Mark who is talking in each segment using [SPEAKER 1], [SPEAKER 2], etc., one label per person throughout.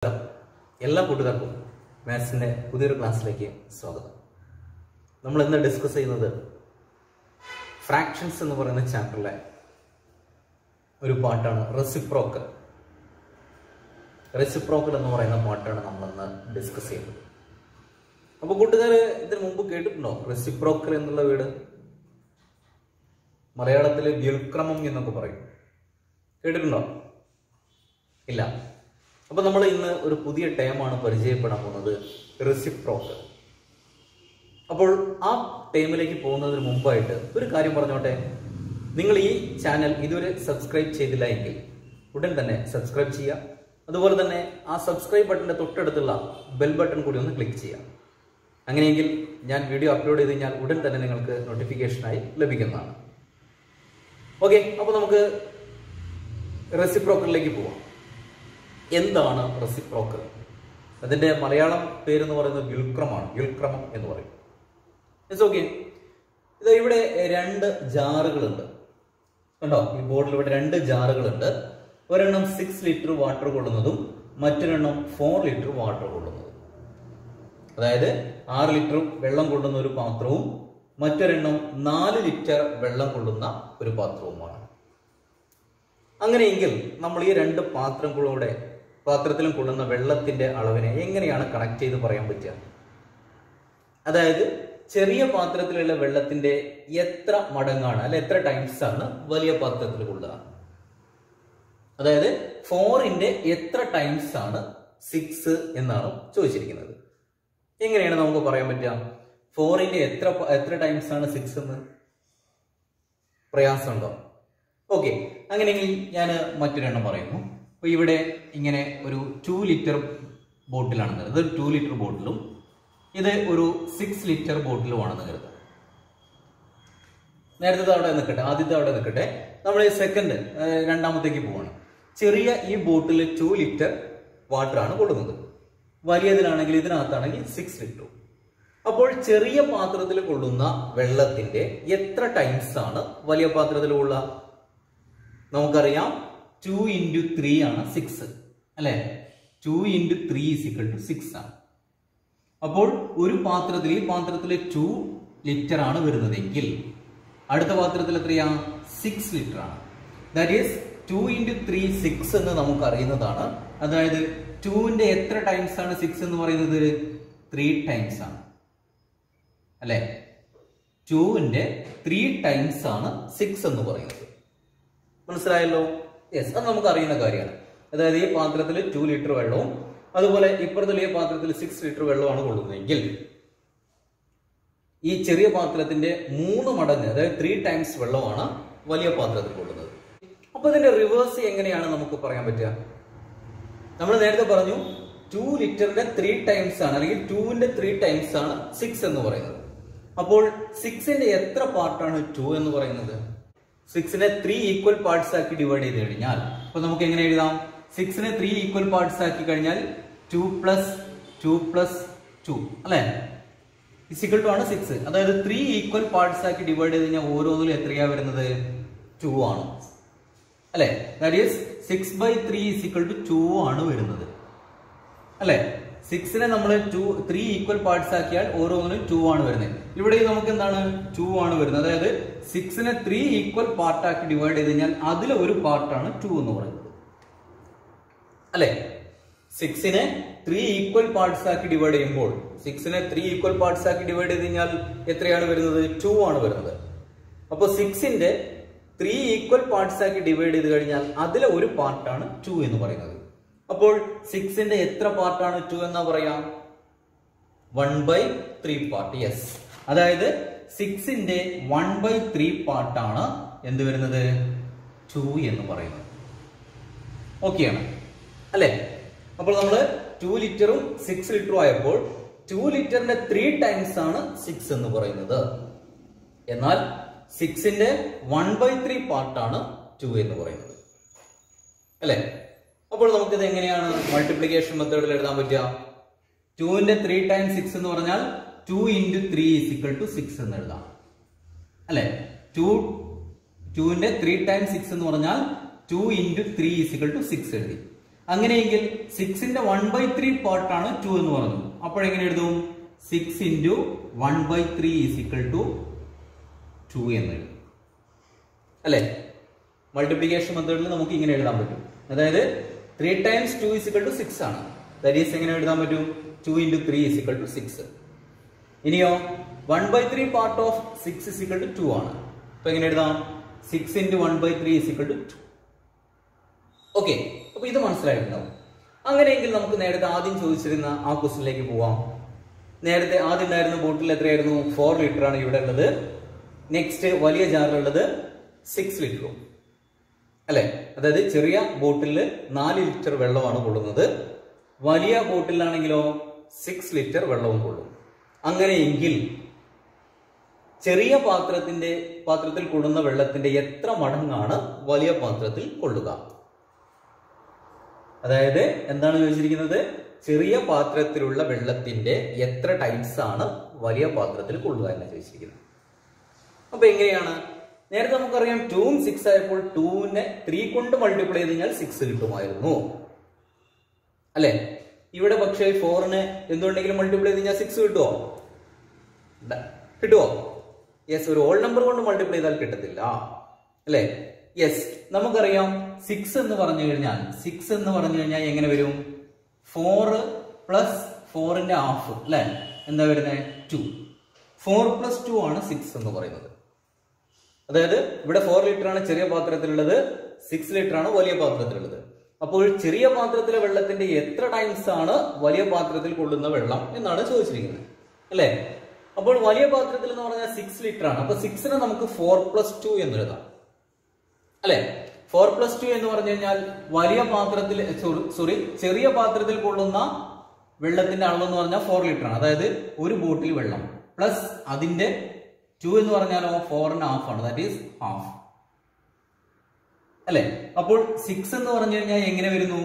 [SPEAKER 1] എല്ലാ കൂട്ടുകാർക്കും മാത്സിന്റെ പുതിയൊരു ക്ലാസ്സിലേക്ക് സ്വാഗതം. നമ്മൾ ഇന്ന് ഡിസ്കസ് ചെയ്യുന്നത് ഫ്രാക്ഷൻസ് എന്ന് പറയുന്ന ചാപ്റ്ററിലെ ഒരു പാട്ടാണ് റെസിപ്രോക്കൽ. റെസിപ്രോക്കൽ എന്ന് പറയുന്ന പാട്ടാണ് നമ്മളിന്ന് ഡിസ്കസ് ചെയ്യുന്നത്. അപ്പോൾ കൂട്ടുകാർ ഇതിനു മുമ്പ് കേട്ടിട്ടുണ്ടോ റെസിപ്രോക്കൽ എന്നുള്ള വീട്? മലയാളത്തിൽ വ്യുൽക്രമം എന്നൊക്കെ പറയും. കേട്ടിട്ടുണ്ടോ? ഇല്ല. അപ്പൊ നമ്മൾ ഇന്ന് ഒരു പുതിയ ടേമാണ് പരിചയപ്പെടാൻ പോകുന്നത്, റെസിപ്രോക്കൽ. അപ്പോൾ ആ ടേമിലേക്ക് പോകുന്നതിന് മുമ്പായിട്ട് ഒരു കാര്യം പറഞ്ഞോട്ടെ. നിങ്ങൾ ഈ ചാനൽ ഇതുവരെ സബ്സ്ക്രൈബ് ചെയ്തില്ല എങ്കിൽ ഉടൻ തന്നെ സബ്സ്ക്രൈബ് ചെയ്യുക. അതുപോലെ തന്നെ ആ സബ്സ്ക്രൈബ് ബട്ടന്റെ തൊട്ടടുത്തുള്ള ബെൽ ബട്ടൺ കൂടി ഒന്ന് ക്ലിക്ക് ചെയ്യുക. അങ്ങനെയെങ്കിൽ ഞാൻ വീഡിയോ അപ്ലോഡ് ചെയ്ത് കഴിഞ്ഞാൽ ഉടൻ തന്നെ നിങ്ങൾക്ക് നോട്ടിഫിക്കേഷനായി ലഭിക്കുന്നതാണ്. ഓക്കെ, അപ്പോൾ നമുക്ക് റെസിപ്രോക്കലിലേക്ക് പോവാം. എന്താണ് റെസിപ്രോക്കൽ? അതിന്റെ മലയാളം പേരെന്ന് പറയുന്നത് വ്യുൽക്രമാണ്. വ്യുൽക്രമം എന്ന് പറയും. It's okay. ഇത് ഇവിടെ രണ്ട് ജാറുകളുണ്ട്. കണ്ടോ, ഈ ബോർഡിൽ ഇവിടെ രണ്ട് ജാറുകളുണ്ട്. ഒരെണ്ണം 6 ലിറ്റർ വാട്ടർ കൊള്ളുന്നതും മറ്റൊരെണ്ണം 4 ലിറ്റർ വാട്ടർ കൊള്ളുന്നതും. അതായത് 6 ലിറ്റർ വെള്ളം കൊള്ളുന്ന ഒരു പാത്രവും മറ്റൊരെണ്ണം 4 ലിറ്റർ വെള്ളം കൊള്ളുന്ന ഒരു പാത്രവുമാണ്. അങ്ങനെയെങ്കിൽ നമ്മൾ ഈ രണ്ട് പാത്രത്തിലും കൊള്ളുന്ന വെള്ളത്തിന്റെ അളവിനെ എങ്ങനെയാണ് കണക്ട് ചെയ്ത് പറയാൻ പറ്റുക? അതായത് ചെറിയ പാത്രത്തിലുള്ള വെള്ളത്തിന്റെ എത്ര മടങ്ങാണ്, അല്ലെ എത്ര ടൈംസ് ആണ് വലിയ പാത്രത്തിൽ കൊള്ളുക? അതായത് 4ന്റെ എത്ര ടൈംസ് ആണ് 6 എന്നാണ് ചോദിച്ചിരിക്കുന്നത്. എങ്ങനെയാണ് നമുക്ക് പറയാൻ പറ്റുക? 4ന്റെ എത്ര ടൈംസ് ആണ് 6 എന്ന്? പ്രയാസമുണ്ടോ? ഓക്കെ, അങ്ങനെയെങ്കിൽ ഞാൻ മറ്റൊരെണ്ണം പറയുന്നു. അപ്പൊ ഇവിടെ ഇങ്ങനെ ഒരു 2 ലിറ്റർ ബോട്ടിലാണെന്ന് കരുതുക. ഇത് 2 ലിറ്റർ ബോട്ടിലും ഇത് ഒരു 6 ലിറ്റർ ബോട്ടിലുമാണെന്ന് കരുതുക. നേരത്തെ അവിടെ നിൽക്കട്ടെ, ആദ്യത്തെ അവിടെ നിൽക്കട്ടെ. നമ്മൾ രണ്ടാമത്തേക്ക് പോവാണ്. ചെറിയ ഈ ബോട്ടിൽ 2 ലിറ്റർ വാട്ടർ ആണ് കൊള്ളുന്നത്. വലിയതിനാണെങ്കിൽ ഇതിനകത്താണെങ്കിൽ 6 ലിറ്റർ. അപ്പോൾ ചെറിയ പാത്രത്തിൽ കൊള്ളുന്ന വെള്ളത്തിന്റെ എത്ര ടൈംസ് ആണ് വലിയ പാത്രത്തിൽ കൊള്ളുക? നമുക്കറിയാം 2 × 3 ആണ് 6 അല്ലെ. 2 × 3 = 6 ആണ്. അപ്പോൾ ഒരു പാത്രത്തിൽ, ഈ പാത്രത്തിൽ 2 ലിറ്റർ ആണ് വരുന്നതെങ്കിൽ അടുത്ത പാത്രത്തിൽ എത്രയാ? 6 ലിറ്റർ ആണ്. ദാറ്റ് ഈസ് 2 × 3 6 എന്ന് നമുക്ക് അറിയുന്നതാണ്. അതായത് 2ന്റെ എത്ര ടൈംസ് ആണ് 6 എന്ന് പറയുന്നത്? 3 ടൈംസ് ആണ് അല്ലെ. 2ന്റെ 3 ടൈംസ് ആണ് 6 എന്ന് പറയുന്നത്. മനസ്സിലായല്ലോ? യെസ്, അത് നമുക്ക് അറിയുന്ന കാര്യമാണ്. അതായത് ഈ പാത്രത്തിൽ 2 ലിറ്റർ വെള്ളവും അതുപോലെ ഇപ്പുറത്തുള്ള ഈ പാത്രത്തിൽ 6 ലിറ്റർ വെള്ളമാണ് കൊള്ളുന്നതെങ്കിൽ ഈ ചെറിയ പാത്രത്തിന്റെ 3 മടങ്ങ്, അതായത് 3 ടൈംസ് വെള്ളമാണ് വലിയ പാത്രത്തിൽ കൊള്ളുന്നത്. അപ്പൊ ഇതിന്റെ റിവേഴ്സ് എങ്ങനെയാണ് നമുക്ക് പറയാൻ പറ്റുക? നമ്മൾ നേരത്തെ പറഞ്ഞു 2 ലിറ്ററിന്റെ 3 ടൈംസ് ആണ്, അല്ലെങ്കിൽ 2ന്റെ 3 ടൈംസ് ആണ് 6 എന്ന് പറയുന്നത്. അപ്പോൾ 6ന്റെ എത്ര പാർട്ടാണ് 2 എന്ന് പറയുന്നത്? 6നെ 3 ഈക്വൽ പാർട്സ് ആക്കി ഡിവൈഡ് ചെയ്ത് കഴിഞ്ഞാൽ അപ്പൊ നമുക്ക് എങ്ങനെ എഴുതാം? 6നെ 3 ഈക്വൽ പാർട്സ് ആക്കി കഴിഞ്ഞാൽ 2 + 2 + 2 അല്ലെ = ആണ് 6. അതായത് 3 ഈക്വൽ പാർട്സ് ആക്കി ഡിവൈഡ് ചെയ്ത് കഴിഞ്ഞാൽ ഓരോന്നിലും എത്രയാ വരുന്നത്? 2 ആണ് അല്ലെ. ദാറ്റ് ഈസ് 6/3 = 2 ആണ് വരുന്നത് അല്ലെ. 6നെ നമ്മൾ 3 ഈക്വൽ പാർട്സ് ആക്കിയാൽ ഓരോന്നിനും 2 ആണ് വരുന്നത്. ഇവിടെ നമുക്ക് എന്താണ്? 2 ആണ് വരുന്നത്. അതായത് 6നെ 3 ഈക്വൽ പാർട്ട് ആക്കി ഡിവൈഡ് ചെയ്ത് കഴിഞ്ഞാൽ അതിലെ ഒരു പാർട്ടാണ് 2 എന്ന് പറയുന്നത് അല്ലെ. 6നെ 3 ഈക്വൽ പാർട്സ് ആക്കി ഡിവൈഡ് ചെയ്യുമ്പോൾ 6നെ 3 ഈക്വൽ പാർട്സ് ആക്കി ഡിവൈഡ് ചെയ്ത് കഴിഞ്ഞാൽ എത്രയാണ് വരുന്നത്? 2 ആണ് വരുന്നത്. അപ്പൊ 6ന്റെ 3 ഈക്വൽ പാർട്സ് ആക്കി ഡിവൈഡ് ചെയ്ത് കഴിഞ്ഞാൽ അതിലെ ഒരു പാർട്ടാണ് 2 എന്ന് പറയുന്നത്. അപ്പോൾ 6ന്റെ എത്ര പാർട്ടാണ് 2 എന്നാ പറയാം? 1/3 പാർട്ട്. യെസ്, അതായത് 6ന്റെ 1/3 പാർട്ടാണ് എന്ത് വരുന്നത്? 2 എന്ന് പറയുന്നത്. ഓക്കെയാണ് അല്ലെ. അപ്പോൾ നമ്മൾ 2 ലിറ്ററും 6 ലിറ്ററും ആയപ്പോൾ 2 ലിറ്ററിന്റെ 3 ടൈംസ് ആണ് 6 എന്ന് പറയുന്നത്. എന്നാൽ 6ന്റെ 1/3 പാർട്ടാണ് 2 എന്ന് പറയുന്നത് അല്ലെ. അപ്പോൾ നമുക്കിത് എങ്ങനെയാണ് മൾട്ടിപ്ലിക്കേഷൻ മെത്തേഡിൽ എഴുതാൻ പറ്റുക? 2ന്റെ 3 ടൈംസ് 6 എന്ന് പറഞ്ഞാൽ 2 × 3 = 6 എന്ന് എഴുതാം അല്ലെ. 2ന്റെ 3 ടൈംസ് 6 എന്ന് പറഞ്ഞാൽ 2 × 3 = 6 എഴുതി. അങ്ങനെയെങ്കിൽ 6ന്റെ 1/3 പാർട്ടാണ് 2 എന്ന് പറഞ്ഞു. അപ്പോഴെങ്ങനെ എഴുതും? 6 × 1/3 = 2 എന്ന് എഴുതും. അല്ലെ? മൾട്ടിപ്ലിക്കേഷൻ മെത്തേഡിൽ നമുക്ക് ഇങ്ങനെ എഴുതാൻ പറ്റും. അതായത് 3 × 2 = 6 ആണ്. ദാറ്റ് ഈസ് എങ്ങനെ എഴുതാൻ പറ്റും? 2 × 3 = 6. ഇനിയോ 1/3 പാർട്ട് ഓഫ് 6 = 2 ആണ്. അപ്പൊ എങ്ങനെ എഴുതാം? 6 × 1/3 = 2. ഓക്കെ, അപ്പൊ ഇത് മനസ്സിലായിട്ടുണ്ടാവും. അങ്ങനെയെങ്കിൽ നമുക്ക് നേരത്തെ ആദ്യം ചോദിച്ചിരുന്ന ആ ക്വസ്റ്റിനിലേക്ക് പോവാം. നേരത്തെ ആദ്യം ഉണ്ടായിരുന്ന ബോട്ടിൽ എത്രയായിരുന്നു? 4 ലിറ്റർ ആണ് ഇവിടെ ഉള്ളത്. നെക്സ്റ്റ് വലിയ ജാറിലുള്ളത് 6 ലിറ്ററും അല്ലെ. അതായത് ചെറിയ ബോട്ടിൽ 4 ലിറ്റർ വെള്ളമാണ് കൊള്ളുന്നത്. വലിയ ബോട്ടിലാണെങ്കിലോ 6 ലിറ്റർ വെള്ളവും കൊള്ളും. അങ്ങനെയെങ്കിൽ ചെറിയ പാത്രത്തിൽ കൊള്ളുന്ന വെള്ളത്തിന്റെ എത്ര മടങ്ങാണ് വലിയ പാത്രത്തിൽ കൊള്ളുക? അതായത് എന്താണ് ചോദിച്ചിരിക്കുന്നത്? ചെറിയ പാത്രത്തിലുള്ള വെള്ളത്തിന്റെ എത്ര ടൈംസ് ആണ് വലിയ പാത്രത്തിൽ കൊള്ളുക എന്ന് ചോദിച്ചിരിക്കുന്നത്. അപ്പൊ എങ്ങനെയാണ്? നേരത്തെ നമുക്കറിയാം 2ഉം 6 ആയപ്പോൾ 2നെ 3 കൊണ്ട് മൾട്ടിപ്ലൈ ചെയ്ത് കഴിഞ്ഞാൽ 6 കിട്ടുമായിരുന്നു അല്ലെ. ഇവിടെ പക്ഷേ 4നെ എന്തുകൊണ്ടെങ്കിലും മൾട്ടിപ്ലൈ ചെയ്ത് കഴിഞ്ഞാൽ 6 കിട്ടുമോ? കിട്ടുമോ? യെസ്, ഒരു ഓൾ നമ്പർ കൊണ്ട് മൾട്ടിപ്ലൈ ചെയ്താൽ കിട്ടത്തില്ല അല്ലെ. യെസ്, നമുക്കറിയാം 6 എന്ന് പറഞ്ഞു കഴിഞ്ഞാൽ എങ്ങനെ വരും? 4 + 4ന്റെ ഹാഫ് അല്ലെ. എന്താ വരുന്നത്? 2. 4 + 2 ആണ് 6 എന്ന് പറയുന്നത്. അതായത് ഇവിടെ 4 ലിറ്റർ ആണ് ചെറിയ പാത്രത്തിലുള്ളത്, 6 ലിറ്റർ ആണ് വലിയ പാത്രത്തിലുള്ളത്. അപ്പോൾ ചെറിയ പാത്രത്തിലെ വെള്ളത്തിന്റെ എത്ര ടൈംസ് ആണ് വലിയ പാത്രത്തിൽ കൊള്ളുന്ന വെള്ളം എന്നാണ് ചോദിച്ചിരിക്കുന്നത് അല്ലെ. അപ്പോൾ വലിയ പാത്രത്തിൽ എന്ന് പറഞ്ഞാൽ 6 ലിറ്റർ ആണ്. അപ്പൊ 6നെ നമുക്ക് 4 + 2 എന്ന് എഴുതാം അല്ലെ. 4 + 2 എന്ന് പറഞ്ഞു കഴിഞ്ഞാൽ ചെറിയ പാത്രത്തിൽ കൊള്ളുന്ന വെള്ളത്തിന്റെ അളവ് എന്ന് പറഞ്ഞാൽ 4 ലിറ്റർ ആണ്. അതായത് ഒരു ബോട്ടിൽ വെള്ളം പ്ലസ് അതിന്റെ 2 എന്ന് പറഞ്ഞാലോ 4ന്റെ ഹാഫ് ആണ്. ദാറ്റ് ഈസ് ഹാഫ് അല്ലെ. അപ്പോൾ 6 എന്ന് പറഞ്ഞു കഴിഞ്ഞാൽ എങ്ങനെ വരുന്നു?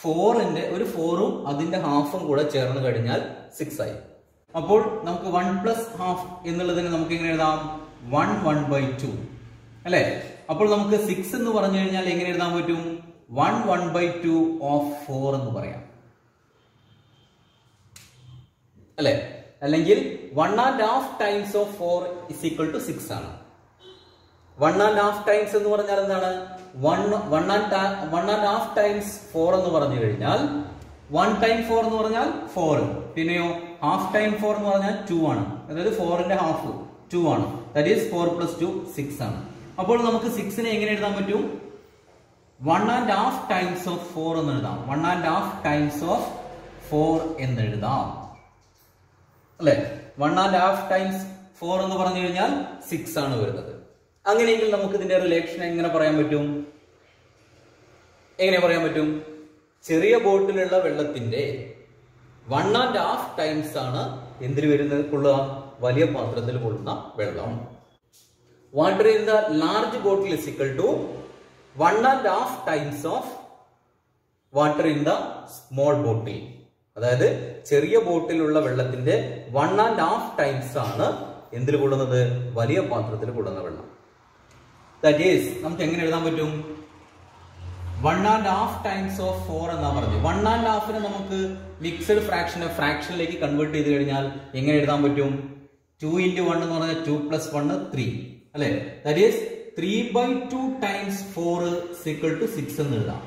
[SPEAKER 1] 4ന്റെ ഒരു 4ഉം അതിന്റെ ഹാഫും കൂടെ ചേർന്ന് കഴിഞ്ഞാൽ 6 ആയി. അപ്പോൾ നമുക്ക് 1 + ഹാഫ് എന്നുള്ളതിന് നമുക്ക് എങ്ങനെ എഴുതാം? 1/2 അല്ലെ. അപ്പോൾ നമുക്ക് 6 എന്ന് പറഞ്ഞു കഴിഞ്ഞാൽ എങ്ങനെ എഴുതാൻ പറ്റും? 1/2 ഓഫ് 4 എന്ന് പറയാം അല്ലെ. അല്ലെങ്കിൽ 1.5 ടൈംസ് ഓഫ് 4 = 6 ആണ്. 1.5 ടൈംസ് എന്ന് പറഞ്ഞാൽ എന്താണ്? 1.5 ടൈംസ് 4 എന്ന് പറഞ്ഞു കഴിഞ്ഞാൽ 1 ടൈം 4 എന്ന് പറഞ്ഞാൽ 4, പിന്നെയോ ഹാഫ് ടൈം 4 എന്ന് പറഞ്ഞാൽ 2 ആണ്. അതായത് 4ന്റെ ഹാഫ് 2 ആണ്. ദാറ്റ് ഈസ് 4 + 2 6 ആണ്. അപ്പോൾ നമുക്ക് 6നെ എങ്ങനെ എഴുതാൻ പറ്റും? 1.5 ടൈംസ് ഓഫ് 4 എന്ന് എഴുതാം. 1.5 ടൈംസ് ഓഫ് 4 എന്ന് എഴുതാം അല്ലെ. 1.5 ടൈംസ് 4 എന്ന് പറഞ്ഞു കഴിഞ്ഞാൽ 6 ആണ് വരുന്നത്. അങ്ങനെയെങ്കിൽ നമുക്ക് ഇതിന്റെ റിലേഷൻ എങ്ങനെ പറയാൻ പറ്റും? ചെറിയ ബോട്ടിലുള്ള വെള്ളത്തിന്റെ 1.5 ടൈംസ് ആണ് എന്തിൽ വരുന്നത്? കൊള്ളുക? വലിയ പാത്രത്തിൽ കൊള്ളുന്ന വെള്ളം. Water in the large bottle is equal to 1.5 times of water in the small bottle. അതായത് ചെറിയ ബോട്ടിലുള്ള വെള്ളത്തിന്റെ 1.5 ടൈംസ് ആണ് എന്തിൽ കൊള്ളുന്നത്? വലിയ പാത്രത്തിൽ കൊള്ളുന്ന വെള്ളം. ദാറ്റ് ഈസ് നമുക്ക് എങ്ങനെ എഴുതാൻ പറ്റും? 1.5 ടൈംസ് ഓഫ് 4 എന്നാ പറഞ്ഞു. 1.5നെ നമുക്ക് മിക്സഡ് ഫ്രാക്ഷനിലേക്ക് കൺവേർട്ട് ചെയ്ത് കഴിഞ്ഞാൽ എങ്ങനെ എഴുതാൻ പറ്റും? 2 × 1 എന്ന് പറഞ്ഞാൽ 2 + 1 3 അല്ലെ. ദാറ്റ് ഈസ് 3/2 ടൈംസ് 4 = 6 എന്ന് എഴുതാം.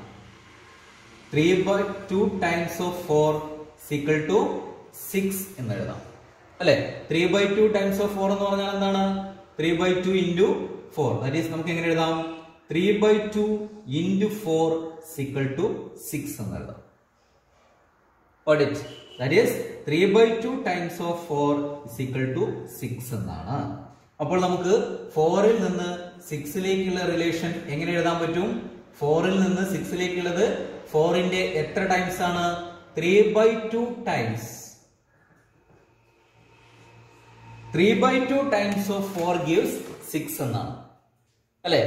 [SPEAKER 1] 3/2 ടൈംസ് ഓഫ് 4 = 6 എന്ന് എഴുതാം അല്ലെ. 3/2 ടൈംസ് ഓഫ് 4 എന്ന് പറഞ്ഞാൽ എന്താണ്? 3/2 × 4. ദാറ്റ് ഈസ് നമുക്ക് എങ്ങനെ എഴുതാം? 3/2 × 4 = 6 എന്ന് എഴുതാം. Got it? That is 3/2 times of 4 = 6 എന്നാണ്. അപ്പോൾ നമുക്ക് 4ൽ നിന്ന് 6ലേക്കുള്ള റിലേഷൻ എങ്ങനെ എഴുതാൻ പറ്റും? 4ൽ നിന്ന് 6ലേക്കുള്ളത് 4ന്റെ എത്ര ടൈംസ് ആണ്? 3/2 ടൈംസ്. 3/2 ടൈംസ് ഓഫ് 4 gives 6 എന്നാണ് അല്ലെ.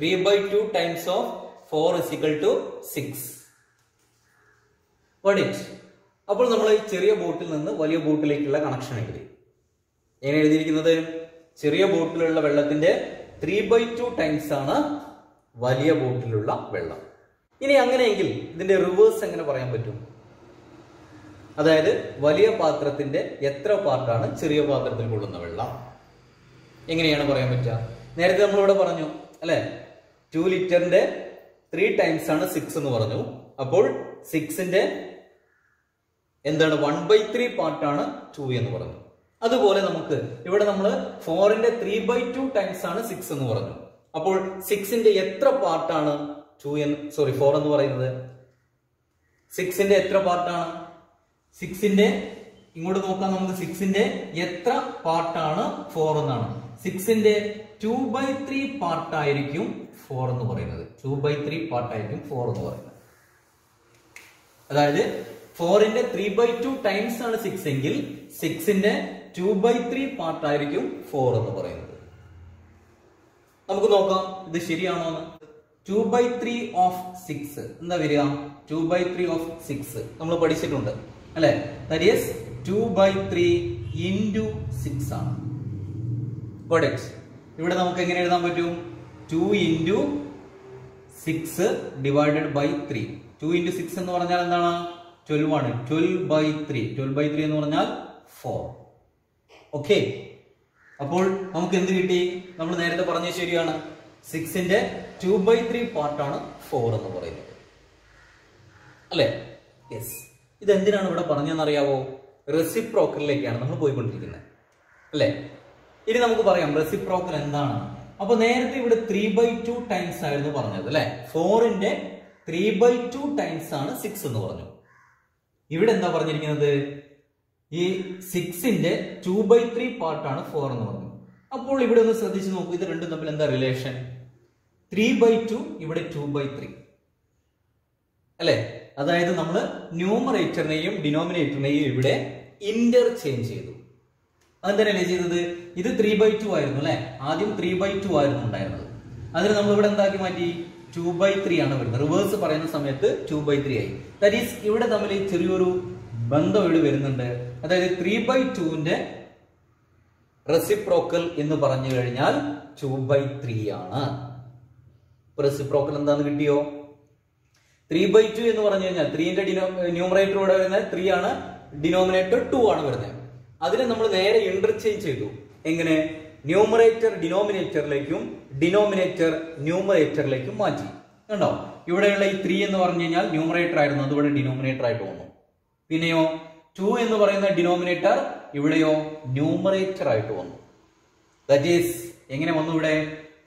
[SPEAKER 1] 3/2 ടൈംസ് ഓഫ് 4 = 6. Got it? അപ്പോൾ നമ്മൾ ഈ ചെറിയ ബോട്ടിൽ നിന്ന് വലിയ ബോട്ടിലേക്കുള്ള കണക്ഷൻ എഴുതി. എങ്ങനെ എഴുതിയിരിക്കുന്നത്? ചെറിയ ബോട്ടിലുള്ള വെള്ളത്തിന്റെ 3/2 ടൈംസ് ആണ് വലിയ ബോട്ടിലുള്ള വെള്ളം. ഇനി അങ്ങനെയെങ്കിൽ ഇതിന്റെ റിവേഴ്സ് എങ്ങനെ പറയാൻ പറ്റും? അതായത് വലിയ പാത്രത്തിന്റെ എത്ര പാർട്ടാണ് ചെറിയ പാത്രത്തിൽ കൊള്ളുന്ന വെള്ളം? എങ്ങനെയാണ് പറയാൻ പറ്റുക? നേരത്തെ നമ്മളിവിടെ പറഞ്ഞു അല്ലെ, 2 ലിറ്ററിന്റെ 3 ടൈംസ് ആണ് 6 എന്ന് പറഞ്ഞു. അപ്പോൾ 6ന്റെ എന്താണ് 1/3 പാർട്ടാണ് 2 എന്ന് പറഞ്ഞു. അതുപോലെ നമുക്ക് ഇവിടെ നമ്മൾ 4ന്റെ 3/2 ടൈംസ് ആണ് 6 എന്ന് പറഞ്ഞു. അപ്പോൾ 6ന്റെ എത്ര പാർട്ടാണ് 4 എന്ന് പറയുന്നത്? 6ന്റെ എത്ര പാർട്ടാണ്? 6ന്റെ ഇങ്ങോട്ട് നോക്കാം നമുക്ക്. 6ന്റെ എത്ര പാർട്ടാണ് 4 എന്നാണ്. 6ന്റെ 2/3 പാർട്ടായിരിക്കും 4 എന്ന് പറയുന്നത്. 2/3 പാർട്ടായിരിക്കും 4 എന്ന് പറയുന്നത്. അതായത് 4ന്റെ 3/2 ടൈംസ് ആണ് 6 എങ്കിൽ 6ന്റെ 2/3 പാർട്ടായിരിക്കും 4 എന്ന് പറയുന്നത്. നമുക്ക് നോക്കാം ഇത് ശരിയാണോ എന്ന്. 2/3 ഓഫ് 6 എന്താ വരിക? 2/3 ഓഫ് 6 നമ്മൾ പഠിച്ചിട്ടുണ്ട് അല്ലെ. ദാറ്റ് ഈസ് 2/3 into 6 ആണ്. Got it? ഇവിടെ നമുക്ക് എങ്ങനെ എഴുതാൻ പറ്റും? 2 into 6 divided by 3. 2 into 6 എന്ന് പറഞ്ഞാൽ എന്താണ്? 12 ആണ്. 12/3. 12/3 എന്ന് പറഞ്ഞാൽ 4. ഓക്കെ, അപ്പോൾ നമുക്ക് എന്ത് കിട്ടി? നമ്മൾ നേരത്തെ പറഞ്ഞ ശരിയാണ്. 6ന്റെ 2/3 പാർട്ടാണ് 4 എന്ന് പറയുന്നത് അല്ലെ. യെസ്. ഇതെന്തിനാണ് ഇവിടെ പറഞ്ഞതെന്നറിയാവോ? റെസിപ്രോക്കലിലേക്കാണ് നമ്മൾ പോയിക്കൊണ്ടിരിക്കുന്നത് അല്ലെ. ഇനി നമുക്ക് പറയാം റെസിപ്രോക്കൽ എന്താണ്. അപ്പൊ നേരത്തെ ഇവിടെ 3/2 ടൈംസ് ആയിരുന്നു പറഞ്ഞത് അല്ലെ. 4ന്റെ 3/2 ടൈംസ് ആണ് 6 എന്ന് പറഞ്ഞു. ഇവിടെ എന്താ പറഞ്ഞിരിക്കുന്നത്? ഈ 6ന്റെ 2/3 പാർട്ടാണ് 4 എന്ന് പറഞ്ഞു. അപ്പോൾ ഇവിടെ ഒന്ന് ശ്രദ്ധിച്ചു നോക്കൂ, ഇത് രണ്ടും തമ്മിൽ എന്താ റിലേഷൻ? 3/2 ഇവിടെ 2/3 അല്ലെ. അതായത് നമ്മൾ ന്യൂമറേറ്ററിനെയും ഡിനോമിനേറ്ററിനെയും ഇവിടെ ഇന്റർചേഞ്ച് ചെയ്തു. അതെന്താണല്ലേ ചെയ്തത്? ഇത് 3/2 ആയിരുന്നു അല്ലെ. ആദ്യം 3/2 ആയിരുന്നു ഉണ്ടായിരുന്നത്. അതിന് നമ്മൾ ഇവിടെ എന്താക്കി മാറ്റി? 2/3 ആണ് വരുന്നത്. റിവേഴ്സ് പറയുന്ന സമയത്ത് 2/3 ആയി. ദാറ്റ് ഈസ് ഇവിടെ തമ്മിൽ ചെറിയൊരു ബന്ധം ഇവിടെ വരുന്നുണ്ട്. അതായത് 3/2ന്റെ റെസിപ്രോക്കൽ എന്ന് പറഞ്ഞു കഴിഞ്ഞാൽ 2/3 ആണ്. റെസിപ്രോക്കൽ എന്താന്ന് കിട്ടിയോ? 3/2 എന്ന് പറഞ്ഞു കഴിഞ്ഞാൽ 3ന്റെ ന്യൂമറേറ്റർ ഇവിടെ വരുന്നത് 3 ആണ്, ഡിനോമിനേറ്റർ 2 ആണ് വരുന്നത്. അതിനെ നമ്മൾ നേരെ ഇന്റർചേഞ്ച് ചെയ്തു. എങ്ങനെ? ന്യൂമറേറ്റർ ഡിനോമിനേറ്ററിലേക്കും ഡിനോമിനേറ്റർ ന്യൂമറേറ്ററിലേക്കും മാറ്റി. കണ്ടോ? ഇവിടെയുള്ള ഈ 3 എന്ന് പറഞ്ഞു കഴിഞ്ഞാൽ ന്യൂമറേറ്റർ ആയിരുന്നു, അതുപോലെ ഡിനോമിനേറ്റർ ആയിട്ട് വന്നു. പിന്നെയോ 2 എന്ന് പറയുന്ന ഡിനോമിനേറ്റർ ഇവിടെയോ ന്യൂമറേറ്റർ ആയിട്ട് വന്നു. ദാറ്റ് ഈസ് എങ്ങനെ വന്നു? ഇവിടെ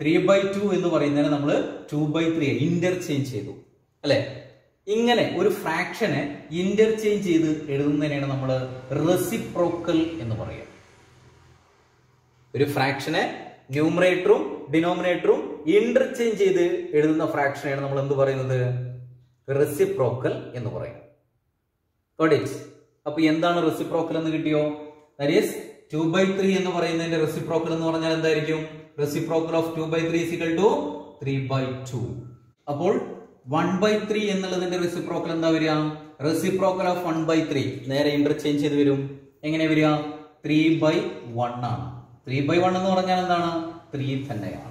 [SPEAKER 1] 3/2 എന്ന് പറയുന്നതിനെ നമ്മൾ 2/3 ഇന്റർചേഞ്ച് ചെയ്തു അല്ലെ. ഇങ്ങനെ ഒരു ഫ്രാക്ഷനെ ഇന്റർചേഞ്ച് ചെയ്ത് എഴുതുന്നതിനാണ് നമ്മൾ റെസിപ്രോക്കൽ എന്ന് പറയുക. ഒരു ഫ്രാക്ഷനെ ന്യൂമറേറ്ററും ഡിനോമിനേറ്ററും ഇന്റർചേഞ്ച് ചെയ്ത് എഴുതുന്ന ഫ്രാക്ഷനെയാണ് നമ്മൾ എന്ത് പറയുന്നത്? റെസിപ്രോക്കൽ എന്ന് പറയുന്നത്. അപ്പൊ എന്താണ് റെസിപ്രോക്കൽ എന്ന് കിട്ടിയോ? ദാറ്റ് ഈസ് 2/3 എന്ന് പറയുന്നതിന്റെ റെസിപ്രോക്കൽ എന്ന് പറഞ്ഞാൽ എന്തായിരിക്കും? Reciprocal of 2/3 is equal to 3/2. അപ്പോൾ 1/3 എന്നുള്ളതിന്റെ റെസിപ്രോക്കൽ എന്താ വരിക? റെസിപ്രോക്കൽ ഓഫ് 1/3 നേരെ ഇന്റർചേഞ്ച് ചെയ്ത് വരും. എങ്ങനെ വരിക? 3/1 ആണ്. 3/1 എന്ന് പറഞ്ഞാൽ എന്താണ്? 3 തന്നെയാണ്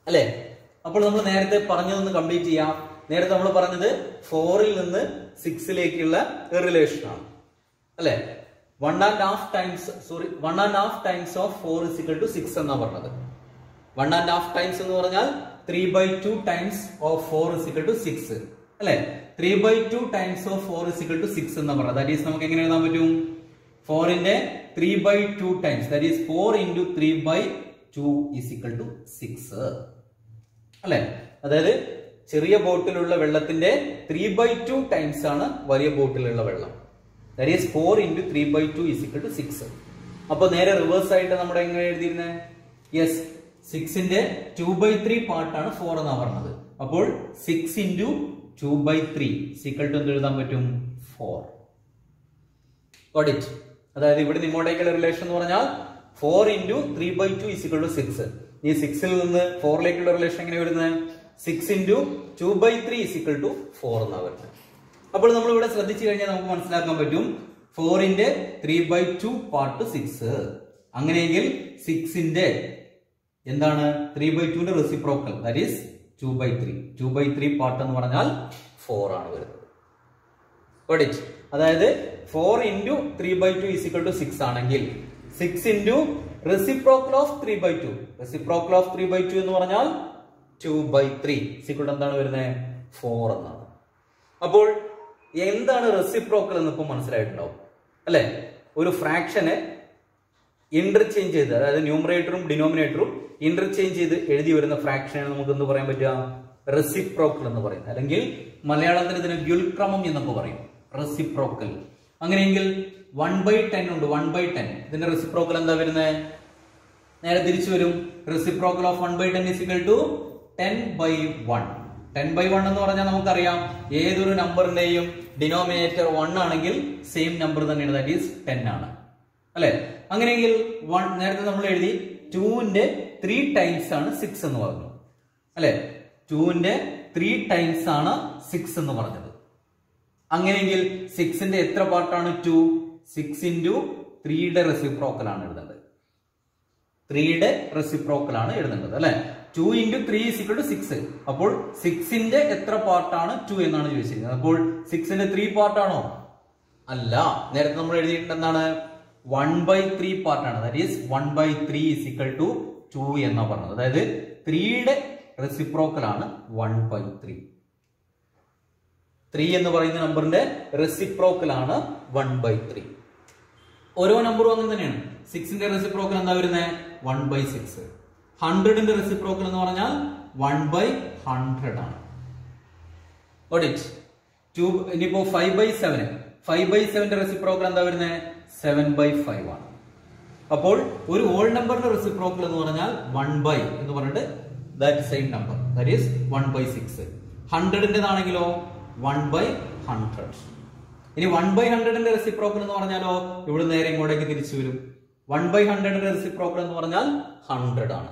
[SPEAKER 1] അല്ലെ. അപ്പോൾ നമ്മൾ നേരത്തെ പറഞ്ഞതൊന്ന് കംപ്ലീറ്റ് ചെയ്യാം. നേരത്തെ നമ്മൾ പറഞ്ഞത് 4ൽ നിന്ന് 6ലേക്കുള്ള റിലേഷൻ ആണ് അല്ലെ. 1.5 times of 4 is equal to 6 എന്നാ പറഞ്ഞത്. 1.5 ടൈംസ് എന്ന് പറഞ്ഞാൽ 3/2 times of 4 is equal to 6 അല്ലെ. 3/2 times of 4 is equal to 6 എന്നാ പറഞ്ഞത്. ദാറ്റ് ഈസ് നമുക്ക് എങ്ങനെ എഴുതാൻ പറ്റും? 4ന്റെ 3/2 times, that is 4 into 3/2 is equal to 6 അല്ലെ. അതായത് ചെറിയ ബോട്ടിലുള്ള വെള്ളത്തിന്റെ 3/2 ടൈംസ് ആണ് വലിയ ബോട്ടിലുള്ള വെള്ളം. That is 4 into 3/2 is equal to 6. അപ്പൊ നേരെ റിവേഴ്സ് ആയിട്ട് നമ്മുടെ എങ്ങനെ എഴുതിയിരുന്നത്? യെസ്, 6ന്റെ 2/3 പാർട്ടാണ് 4 എന്നാ പറഞ്ഞത്. അപ്പോൾ 6 into 2/3 is equal to എന്ത് എഴുതാൻ പറ്റും? 4. Got it? അതായത് ഇവിടെ ഇങ്ങോട്ടേക്കുള്ള റിലേഷൻ എന്ന് പറഞ്ഞാൽ 4 into 3/2 is equal to 6. ഈ 6ൽ നിന്ന് 4ലേക്കുള്ള റിലേഷൻ എങ്ങനെ വരുന്നത്? 6 into 2/3 is equal to 4 എന്നാ വരുന്നത്. അപ്പോൾ നമ്മൾ ഇവിടെ ശ്രദ്ധിച്ചു കഴിഞ്ഞാൽ നമുക്ക് മനസ്സിലാക്കാൻ പറ്റും 4ന്റെ 3/2 പാർട്ട് 6. അങ്ങനെയെങ്കിൽ 6ന്റെ എന്താണ്? 3/2ന്റെ റെസിപ്രോക്കൽ ദാറ്റ് ഈസ് 2/3. 2/3 പാർട്ട് എന്ന് പറഞ്ഞാൽ 4 ആണ് വരുന്നത്. അതായത് 4 into 3/2 is equal to 6 ആണെങ്കിൽ 6 into reciprocal of 3/2. Reciprocal of 3/2 എന്ന് പറഞ്ഞാൽ 2/3 is equal to എന്താണ് വരുന്നത്? 4 എന്നാണ്. അപ്പോൾ എന്താണ് റെസിപ്രോക്കൽ എന്ന് ഇപ്പം മനസ്സിലായിട്ടുണ്ടാവും അല്ലെ? ഒരു ഫ്രാക്ഷനെ ഇന്റർചേഞ്ച് ചെയ്ത്, അതായത് ന്യൂമറേറ്ററും ഡിനോമിനേറ്ററും ഇന്റർചേഞ്ച് ചെയ്ത് എഴുതി വരുന്ന ഫ്രാക്ഷനെ നമുക്ക് എന്ത് പറയാൻ പറ്റുക? റെസിപ്രോക്കൽ എന്ന് പറയുന്നത്. അല്ലെങ്കിൽ മലയാളത്തിൽ ഇതിന് വ്യുൽക്രമം എന്നൊക്കെ പറയും, റെസിപ്രോക്കൽ. അങ്ങനെയെങ്കിൽ 1/10 ഉണ്ട്, 1/10 ഇതിന്റെ റെസിപ്രോക്കൽ എന്താ വരുന്നത്? നേരെ തിരിച്ചു വരും. Reciprocal of 1/10 is equal to 10/1. 10/1 എന്ന് പറഞ്ഞാൽ നമുക്കറിയാം ഏതൊരു നമ്പറിന്റെയും ഡിനോമിനേറ്റർ 1 ആണെങ്കിൽ സെയിം നമ്പർ തന്നെയാണ്, ദാറ്റ് ഈസ് 10 ആണ് അല്ലെ? അങ്ങനെയെങ്കിൽ നേരത്തെ നമ്മൾ എഴുതി 2ന്റെ 3 ടൈംസ് ആണ് 6 എന്ന് പറഞ്ഞു അല്ലെ? 2ന്റെ 3 ടൈംസ് ആണ് 6 എന്ന് പറഞ്ഞത്. അങ്ങനെയെങ്കിൽ 6ന്റെ എത്ര പാർട്ടാണ് 2? 6 into 3യുടെ റെസിപ്രോക്കൽ ആണ് എഴുതേണ്ടത്. 3യുടെ റെസിപ്രോക്കൽ ആണ് എഴുതേണ്ടത് അല്ലെ? 2 into 3 is equal to 6. അപ്പോൾ 6ന്റെ എത്ര പാർട്ടാണ് 2 എന്നാണ് ചോദിച്ചിരിക്കുന്നത്. അപ്പോൾ 6ന്റെ 3 പാർട്ടാണോ? അല്ല. നേരത്തെ നമ്മൾ എഴുതിയിട്ടുണ്ട് എന്താണ്? 1/3 പാർട്ടാണ്. That is 1/3 is equal to 2 എന്നാ പറഞ്ഞത്. അതായത് 3യുടെ റെസിപ്രോക്കൽ ആണ് 1/3. 3 എന്ന് പറയുന്ന നമ്പറിന്റെ റെസിപ്രോക്കൽ ആണ് 1/3. ഓരോ നമ്പറും അങ്ങനെ തന്നെയാണ്. 6ന്റെ റെസിപ്രോക്കൽ എന്താ വരുന്നത്? 1/6. 100ന്റെ റെസിപ്രോക്കൽ എന്ന് പറഞ്ഞാൽ 1/100 ആണ്. ഇനിയിപ്പോ 5/7. 5/7ന്റെ റെസിപ്രോക്കൽ എന്താ വരുന്നത്? 7/5 ആണ്. അപ്പോൾ ഒരു ഹോൾ നമ്പറിന്റെ റെസിപ്രോക്കൽ എന്ന് പറഞ്ഞാൽ 1/ എന്ന് പറഞ്ഞിട്ട് that same number, that is 1/6. 100ന്റേതാണെങ്കിലോ 1/100. ഇനി 1/100ന്റെ റെസിപ്രോക്കൽ എന്ന് പറഞ്ഞാലോ ഇവിടെ നേരെ ഇങ്ങോട്ടേക്ക് തിരിച്ചു വരും. 1/100ന്റെ റെസിപ്രോക്കൽ എന്ന് പറഞ്ഞാൽ 100 ആണ്.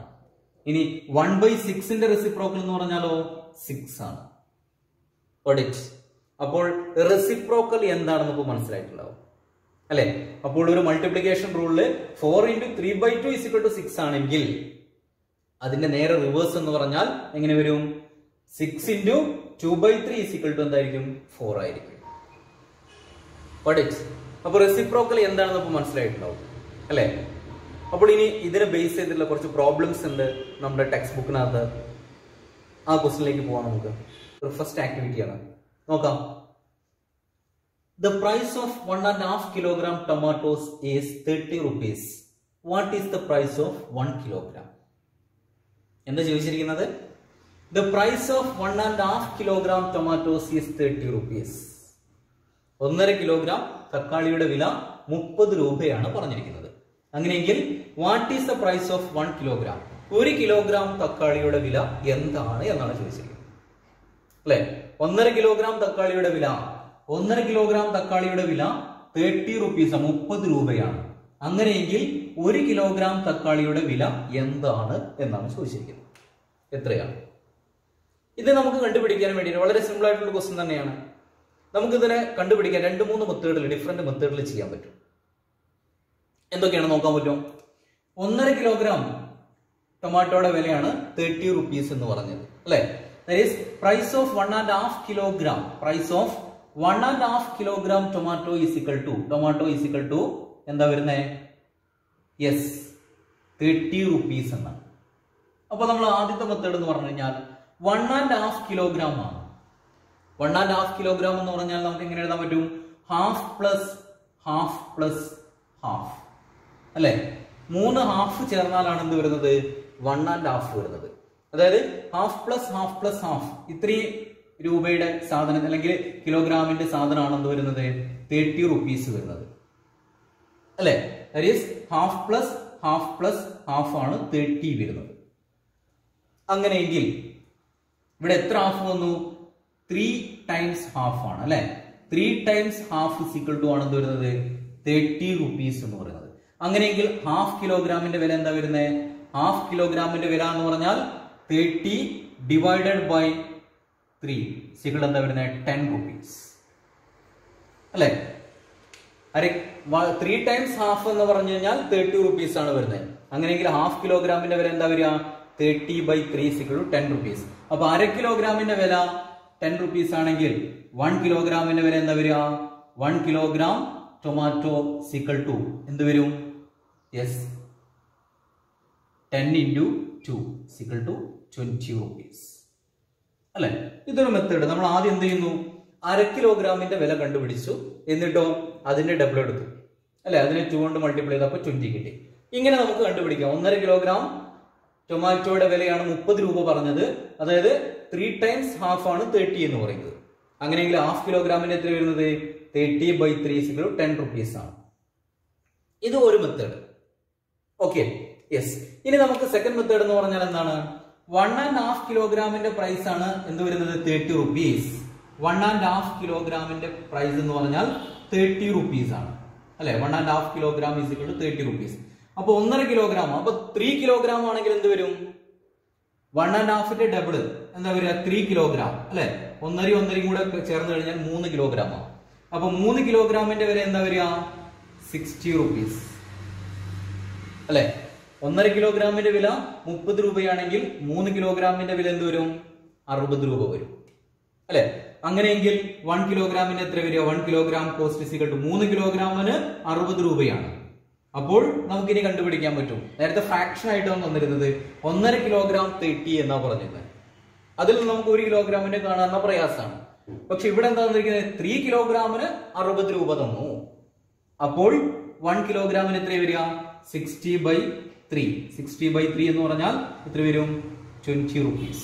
[SPEAKER 1] ഇനി 1/6ന്റെ റെസിപ്രോക്കൽ എന്ന് പറഞ്ഞാലോ 6 ആണ്. അപ്പോൾ റെസിപ്രോക്കൽ എന്താണെന്ന് ഇപ്പൊ മനസ്സിലായിട്ടുണ്ടാവും അല്ലെ? അപ്പോൾ ഒരു multiplication റൂളില് 4 into 3/2 is equal to 6 ആണെങ്കിൽ അതിന്റെ നേരെ റിവേഴ്സ് എന്ന് പറഞ്ഞാൽ എങ്ങനെ വരും? 6 into 2/3 is equal to എന്തായിരിക്കും? 4 ആയിരിക്കും. അപ്പൊ റെസിപ്രോക്കൽ എന്താണെന്ന് ഇപ്പൊ മനസ്സിലായിട്ടുണ്ടാവും അല്ലെ? അപ്പോൾ ഇനി ഇതിനെ ബേസ് ചെയ്തിട്ടുള്ള കുറച്ച് പ്രോബ്ലംസ് ഉണ്ട് നമ്മുടെ ടെക്സ്റ്റ് ബുക്കിനകത്ത്. ആ ക്വസ്റ്റിനിലേക്ക് പോവാം നമുക്ക്. ഫസ്റ്റ് ആക്ടിവിറ്റി ആണ്, നോക്കാം. The price of 1.5 kilogram tomatoes is 30 rupees. What is the price of 1 kilogram? എന്താ ചോദിച്ചിരിക്കുന്നത്? The price of 1.5 kilogram tomatoes is 30 rupees. 1.5 kilogram തക്കാളിയുടെ വില 30 രൂപയാണ് പറഞ്ഞിരിക്കുന്നത്. അങ്ങനെയെങ്കിൽ what is the price of 1 kilogram? 1 kilogram തക്കാളിയുടെ വില എന്താണ് എന്നാണ് ചോദിച്ചിരിക്കുന്നത് അല്ലെ? 1.5 കിലോഗ്രാം തക്കാളിയുടെ വില 1.5 കിലോഗ്രാം തക്കാളിയുടെ വില 30 റുപ്പീസ്, 30 രൂപയാണ്. അങ്ങനെയെങ്കിൽ 1 കിലോഗ്രാം തക്കാളിയുടെ വില എന്താണ് എന്നാണ് ചോദിച്ചിരിക്കുന്നത്. എത്രയാണ്? ഇത് നമുക്ക് കണ്ടുപിടിക്കാൻ വേണ്ടി വളരെ സിമ്പിൾ ആയിട്ടുള്ള ക്വസ്റ്റ്യൻ തന്നെയാണ്. നമുക്കിതിനെ കണ്ടുപിടിക്കാൻ 2-3 മെത്തേഡിൽ, ഡിഫറെന്റ് മെത്തേഡിൽ ചെയ്യാൻ പറ്റും. എന്തൊക്കെയാണ് നോക്കാൻ പറ്റും? 1.5 കിലോഗ്രാം ടൊമാറ്റോയുടെ വിലയാണ് 30 റുപ്പീസ് എന്ന് പറഞ്ഞത് അല്ലെ? Price of 1.5 kilogram, price of 1.5 kilogram tomato is equal to എന്താ വരുന്നേ? യെസ്, 30 റുപ്പീസ് എന്നാണ്. അപ്പൊ നമ്മൾ ആദ്യത്തെ മെത്തേഡ് എന്ന് പറഞ്ഞു കഴിഞ്ഞാൽ 1.5 കിലോഗ്രാം ആണ്. 1.5 കിലോഗ്രാം എന്ന് പറഞ്ഞാൽ നമുക്ക് എങ്ങനെ എഴുതാൻ പറ്റും? Half plus half plus half അല്ലെ? 3 ഹാഫ് ചേർന്നാലാണ് എന്ത് വരുന്നത്? 1.5 വരുന്നത്. അതായത് half plus half plus half, ഇത്രയും രൂപയുടെ സാധനം അല്ലെങ്കിൽ കിലോഗ്രാമിന്റെ സാധനമാണ് എന്ത് വരുന്നത്? 30 റുപ്പീസ് വരുന്നത് അല്ലെ? That is half plus half ആണ് 30 വരുന്നത്. അങ്ങനെയെങ്കിൽ ഇവിടെ എത്ര ഹാഫ് വന്നു? 3 ടൈംസ് ഹാഫ് ആണ് അല്ലെ? 3 times half is equal to ആണ് എന്ത് വരുന്നത്? 30 റുപ്പീസ് എന്ന് പറയുന്നത്. അങ്ങനെയെങ്കിൽ ഹാഫ് കിലോഗ്രാമിന്റെ വില എന്താ വരുന്നത്? ഹാഫ് കിലോഗ്രാമിന്റെ വില എന്ന് പറഞ്ഞാൽ 30 ഡിവൈഡഡ് ബൈ 3 ഈക്വൽ എന്താ വരുന്നത്? 10 റുപ്പീസ് അല്ലെ? 3 ടൈംസ് ഹാഫ് എന്ന് പറഞ്ഞു കഴിഞ്ഞാൽ 30 റുപ്പീസ് ആണ് വരുന്നത്. അങ്ങനെയെങ്കിൽ ഹാഫ് കിലോഗ്രാമിന്റെ വില എന്താ വരിക? 30/3 = 10 rupees. അപ്പൊ അര കിലോഗ്രാമിന്റെ വില 10 rupees ആണെങ്കിൽ 1 കിലോഗ്രാമിന്റെ വില എന്താ വരിക? 1 കിലോഗ്രാം ടൊമാറ്റോ = എന്ത് വരും? Yes, 10 × 2 = 20 rupees. അല്ലെ? ഇതൊരു മെത്തേഡ്. നമ്മൾ ആദ്യം എന്ത് ചെയ്യുന്നു? അര കിലോഗ്രാമിന്റെ വില കണ്ടുപിടിച്ചു, എന്നിട്ടോ അതിന്റെ ഡബിൾ എടുത്തു, അല്ലെ? അതിനെ 2 കൊണ്ട് മൾട്ടിപ്ലൈ ചെയ്തപ്പോൾ 20 കിട്ടി. ഇങ്ങനെ നമുക്ക് കണ്ടുപിടിക്കാം. 1.5 കിലോഗ്രാം ടൊമാറ്റോയുടെ വിലയാണ് 30 രൂപ പറഞ്ഞത്, അതായത് 3 times half ആണ് 30 എന്ന് പറയുന്നത്. അങ്ങനെയെങ്കിൽ ഹാഫ് കിലോഗ്രാമിന് എത്ര വരുന്നത്? 30/3 = 10 rupees ആണ്. ഇത് ഒരു മെത്തേഡ്. Okay, yes. ഇനി നമുക്ക് സെക്കൻഡ് മെത്തേഡ് എന്ന് പറഞ്ഞാൽ എന്താണ്? 1.5 കിലോഗ്രാമിന്റെ പ്രൈസ് ആണ് എന്ത് വരുന്നത്? 30 rupees. 1.5 കിലോഗ്രാമിന്റെ പ്രൈസ് എന്ന് പറഞ്ഞാൽ 30 rupees ആണ്, അല്ലെ? 1.5 കിലോഗ്രാം = 30 rupees. അപ്പൊ 1.5 കിലോഗ്രാം, അപ്പൊ 3 കിലോഗ്രാം ആണെങ്കിൽ എന്ത് വരും? 1.5ന്റെ ഡബിൾ എന്താ വരിക? 3 കിലോഗ്രാം, അല്ലെ? 1.5 കൂടെ ചേർന്ന് കഴിഞ്ഞാൽ 3 കിലോഗ്രാം ആണ്. അപ്പൊ 3 കിലോഗ്രാമിന്റെ വില എന്താ വരിക? 60 rupees, അല്ലെ? 1.5 കിലോഗ്രാമിന്റെ വില 30 രൂപയാണെങ്കിൽ 3 കിലോഗ്രാമിന്റെ വില എന്ത് വരും? 60 രൂപ വരും, അല്ലെ? അങ്ങനെയെങ്കിൽ 1 കിലോഗ്രാമിന് എത്ര വരിക? 1 കിലോഗ്രാം കോസ്റ്റ് = 3 കിലോഗ്രാമിന് 60 രൂപയാണ്. അപ്പോൾ നമുക്കിനി കണ്ടുപിടിക്കാൻ പറ്റും. നേരത്തെ ഫ്രാക്ഷൻ ആയിട്ടാണ് തന്നിരുന്നത്. 1.5 കിലോഗ്രാം 30 എന്നാ പറഞ്ഞിരുന്നത്. അതിൽ നമുക്ക് 1 കിലോഗ്രാമിന്റെ കാണാനുള്ള പ്രയാസമാണ്. പക്ഷെ ഇവിടെ എന്താ തന്നിരിക്കുന്നത്? 3 കിലോഗ്രാമിന് 60 രൂപ തന്നു. അപ്പോൾ 1 കിലോഗ്രാമിന് എത്ര വരിക? 60/3. 60/3 എന്ന് പറഞ്ഞാൽ എത്ര വരും? 20 rupees,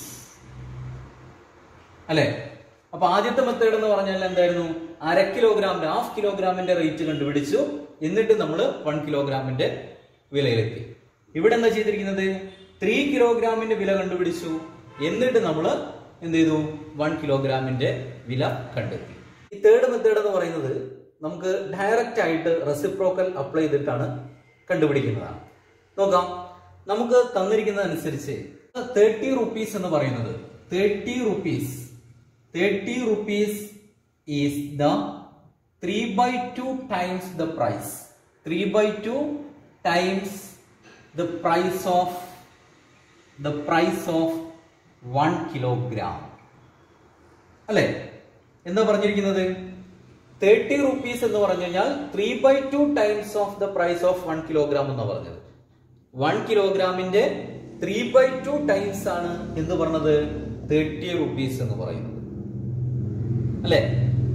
[SPEAKER 1] അല്ലെ? അപ്പൊ ആദ്യത്തെ മെത്തേഡ് എന്ന് പറഞ്ഞാൽ എന്തായിരുന്നു? അര കിലോഗ്രാമിന്റെ, ഹാഫ് കിലോഗ്രാമിന്റെ റേറ്റ് കണ്ടുപിടിച്ചു, എന്നിട്ട് നമ്മൾ 1 കിലോഗ്രാമിന്റെ വിലയിലെത്തി. ഇവിടെ എന്താ ചെയ്തിരിക്കുന്നത്? 3 കിലോഗ്രാമിന്റെ വില കണ്ടുപിടിച്ചു, എന്നിട്ട് നമ്മൾ എന്ത് ചെയ്തു? 1 കിലോഗ്രാമിന്റെ വില കണ്ടെത്തി. ഈ തേർഡ് മെത്തേഡ് എന്ന് പറയുന്നത് നമുക്ക് ഡയറക്റ്റ് ആയിട്ട് റെസിപ്രോക്കൽ അപ്ലൈ ചെയ്തിട്ടാണ് കണ്ടുപിടിക്കുന്നതാണ്. നോക്കാം, നമുക്ക് തന്നിരിക്കുന്നതനുസരിച്ച് 30 rupees എന്ന് പറയുന്നത് 30 rupees is the 3/2 times the price. 3/2 times the price of 1 kilogram. അല്ലെ? എന്താ പറഞ്ഞിരിക്കുന്നത്? 30 rupees എന്ന് പറഞ്ഞു കഴിഞ്ഞാൽ 3/2 times of the price of 1 kilogram എന്നാ പറഞ്ഞത്. 1 കിലോഗ്രാമിന്റെ 3/2 ടൈംസ് ആണ് എന്ന് പറഞ്ഞത് 30 rupees എന്ന് പറയുന്നത്, അല്ലെ?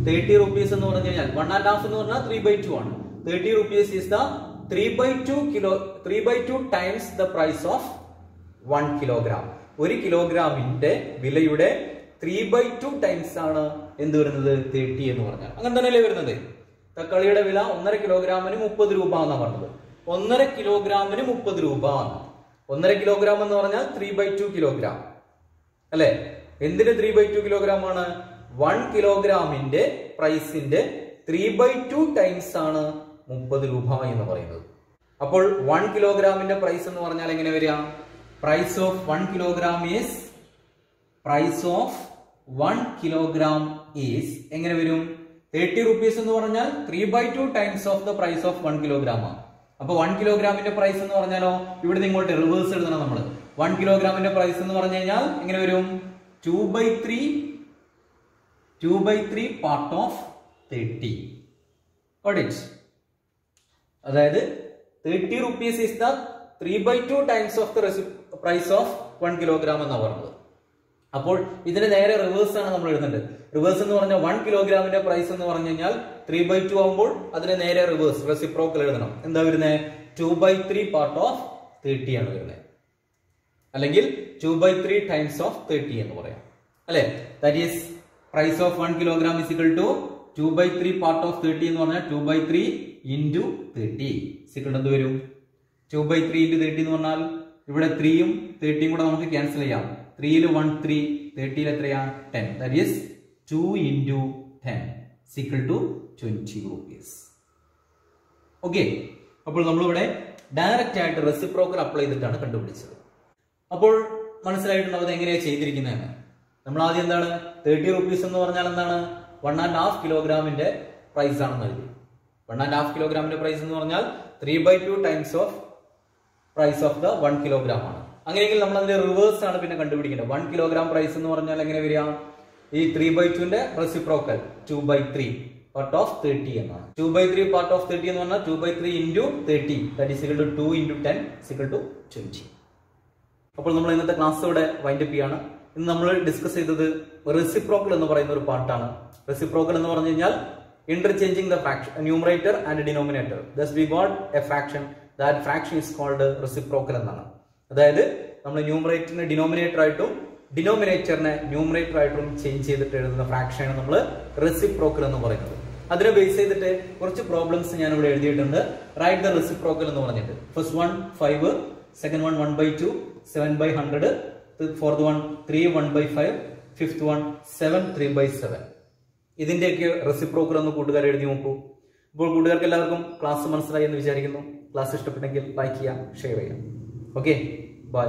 [SPEAKER 1] 30 rupees എന്ന് പറഞ്ഞു കഴിഞ്ഞാൽ 1.5 എന്ന് പറഞ്ഞാൽ 3/2 ആണ്. 30 rupees is the 3/2 times the price of 1 kilogram. 1 കിലോഗ്രാമിന്റെ വിലയുടെ 3/2 ടൈംസ് ആണ് എന്ത് വരുന്നത്? 30 എന്ന് പറഞ്ഞാൽ. അങ്ങനെ തന്നെയല്ലേ വരുന്നത്? തക്കാളിയുടെ വില 1.5 കിലോഗ്രാമിന് 30 രൂപ എന്നാണ് പറഞ്ഞത്. 1.5 കിലോഗ്രാമിന് 30 രൂപ. 1.5 കിലോഗ്രാം എന്ന് പറഞ്ഞാൽ 3/2 കിലോഗ്രാം, അല്ലെ? എന്തിന് 3/2 കിലോഗ്രാം ആണ്? 1 കിലോഗ്രാമിന്റെ പ്രൈസിന്റെ 3/2 ടൈംസ് ആണ് 30 രൂപ എന്ന് പറയുന്നത്. അപ്പോൾ 1 കിലോഗ്രാമിന്റെ പ്രൈസ് എന്ന് പറഞ്ഞാൽ എങ്ങനെ വരിക? പ്രൈസ് ഓഫ് 1 കിലോഗ്രാം ഈസ് എങ്ങനെ വരും? 30 rupees എന്ന് പറഞ്ഞാൽ 3/2 times of the price of 1 kilogram ആണ്. അപ്പൊ 1 കിലോഗ്രാമിന്റെ പ്രൈസ് എന്ന് പറഞ്ഞാലോ ഇവിടെ ഇങ്ങോട്ട് റിവേഴ്സ് എഴുതണം നമ്മൾ. 1 കിലോഗ്രാമിന്റെ പ്രൈസ് എന്ന് പറഞ്ഞു കഴിഞ്ഞാൽ എങ്ങനെ വരും? 2/3 പാർട്ട് ഓഫ് 30. അതായത് 30 rupees is the 3/2 times of the price of 1 kilogram എന്നാ പറഞ്ഞത്. അപ്പോൾ ഇതിന് നേരെ റിവേഴ്സ് ആണ് നമ്മൾ എഴുതേണ്ടത്. റിവേഴ്സ് എന്ന് പറഞ്ഞാൽ 1 കിലോഗ്രാമിന്റെ പ്രൈസ് എന്ന് പറഞ്ഞു കഴിഞ്ഞാൽ 3/2 ആവുമ്പോൾ അതിന് നേരെ റിവേഴ്സ് റെസിപ്രോക്കൽ എഴുതണം. എന്താ വരുന്നത്? 2/3 പാർട്ട് ഓഫ് 30 ആണ് വരുന്നത്, അല്ലെങ്കിൽ 2/3 ടൈംസ് ഓഫ് 30 എന്ന് പറയാം, അല്ലെ? That is price of 1 kilogram is equal to 2/3 part of 30 എന്ന് പറഞ്ഞാൽ 2/3 into 30 എന്ത് വരും? 2/3 into 30 എന്ന് പറഞ്ഞാൽ ഇവിടെ 3യും 30യും കൂടെ നമുക്ക് ക്യാൻസൽ ചെയ്യാം. 3ൽ 1 3, 30ൽ എത്രയാ? 10. That is 2 into 10 is equal to 20 rupees. Okay, അപ്പോൾ നമ്മളിവിടെ ഡയറക്റ്റ് ആയിട്ട് റെസിപ്രോക്കൽ അപ്ലൈ ചെയ്തിട്ടാണ് കണ്ടുപിടിച്ചത്. അപ്പോൾ മനസ്സിലായിട്ടുണ്ടാവും എങ്ങനെയാണ് ചെയ്തിരിക്കുന്നതെന്ന്. നമ്മൾ ആദ്യം എന്താണ് 30 rupees എന്ന് പറഞ്ഞാൽ എന്താണ്? 1.5 കിലോഗ്രാമിന്റെ പ്രൈസ് ആണെന്ന് എഴുതി. 1.5 കിലോഗ്രാമിന്റെ പ്രൈസ് എന്ന് പറഞ്ഞാൽ 3/2 times of price of the 1 kilogram ആണ്. അങ്ങനെയെങ്കിൽ നമ്മൾ അതിന്റെ റിവേഴ്സ് ആണ് പിന്നെ കണ്ടുപിടിക്കേണ്ടത്. 1 കിലോഗ്രാം പ്രൈസ് എന്ന് പറഞ്ഞാൽ എങ്ങനെ വരിക? ഈ 3/2ന്റെ റെസിപ്രോക്കൽ 2/3 പാർട്ട് ഓഫ് 30 എന്നാണ്. 2/3 പാർട്ട് ഓഫ് 30 എന്ന് പറഞ്ഞാൽ 2/3 into 30 that is equal to 2 into 10 is equal to 20. അപ്പോൾ നമ്മൾ ഇന്നത്തെ ക്ലാസ് ഇവിടെ വൈൻഡ് അപ്പ് ചെയ്യാണ്. ഇന്ന് നമ്മൾ ഡിസ്കസ് ചെയ്തത് റെസിപ്രോക്കൽ എന്ന് പറയുന്ന ഒരു പാർട്ടാണ്. റെസിപ്രോക്കൽ എന്ന് പറഞ്ഞു കഴിഞ്ഞാൽ interchanging the fraction numerator and denominator. Thus we got a fraction. That fraction is called reciprocal എന്നാണ്. അതായത് നമ്മൾ ന്യൂമറേറ്ററിനെ ഡിനോമിനേറ്റർ ആയിട്ടും ഡിനോമിനേറ്ററിനെ ന്യൂമറേറ്റർ ആയിട്ടും ചേഞ്ച് ചെയ്തിട്ട് എഴുതുന്ന ഫ്രാക്ഷനാണ് നമ്മൾ റെസിപ്രോക്കൽ എന്ന് പറയുന്നത്. അതിനെ ബേസ് ചെയ്തിട്ട് കുറച്ച് പ്രോബ്ലംസ് ഞാൻ ഇവിടെ എഴുതിയിട്ടുണ്ട്. റൈറ്റ് ദ റെസിപ്രോക്കൽ എന്ന് പറഞ്ഞിട്ട് first one 5, second one 1/2, 7/100, fourth one 3 1/5, fifth one 7 3/7. ഇതിന്റെയൊക്കെ റെസിപ്രോക്കൽ ഒന്ന് കൂട്ടുകാർ എഴുതി നോക്കൂ. ഇപ്പോൾ കൂട്ടുകാർക്ക് എല്ലാവർക്കും ക്ലാസ് മനസ്സിലായി എന്ന് വിചാരിക്കുന്നു. ക്ലാസ് ഇഷ്ടപ്പെട്ടെങ്കിൽ ലൈക്ക് ചെയ്യാം, ഷെയർ ചെയ്യാം. Okay, by.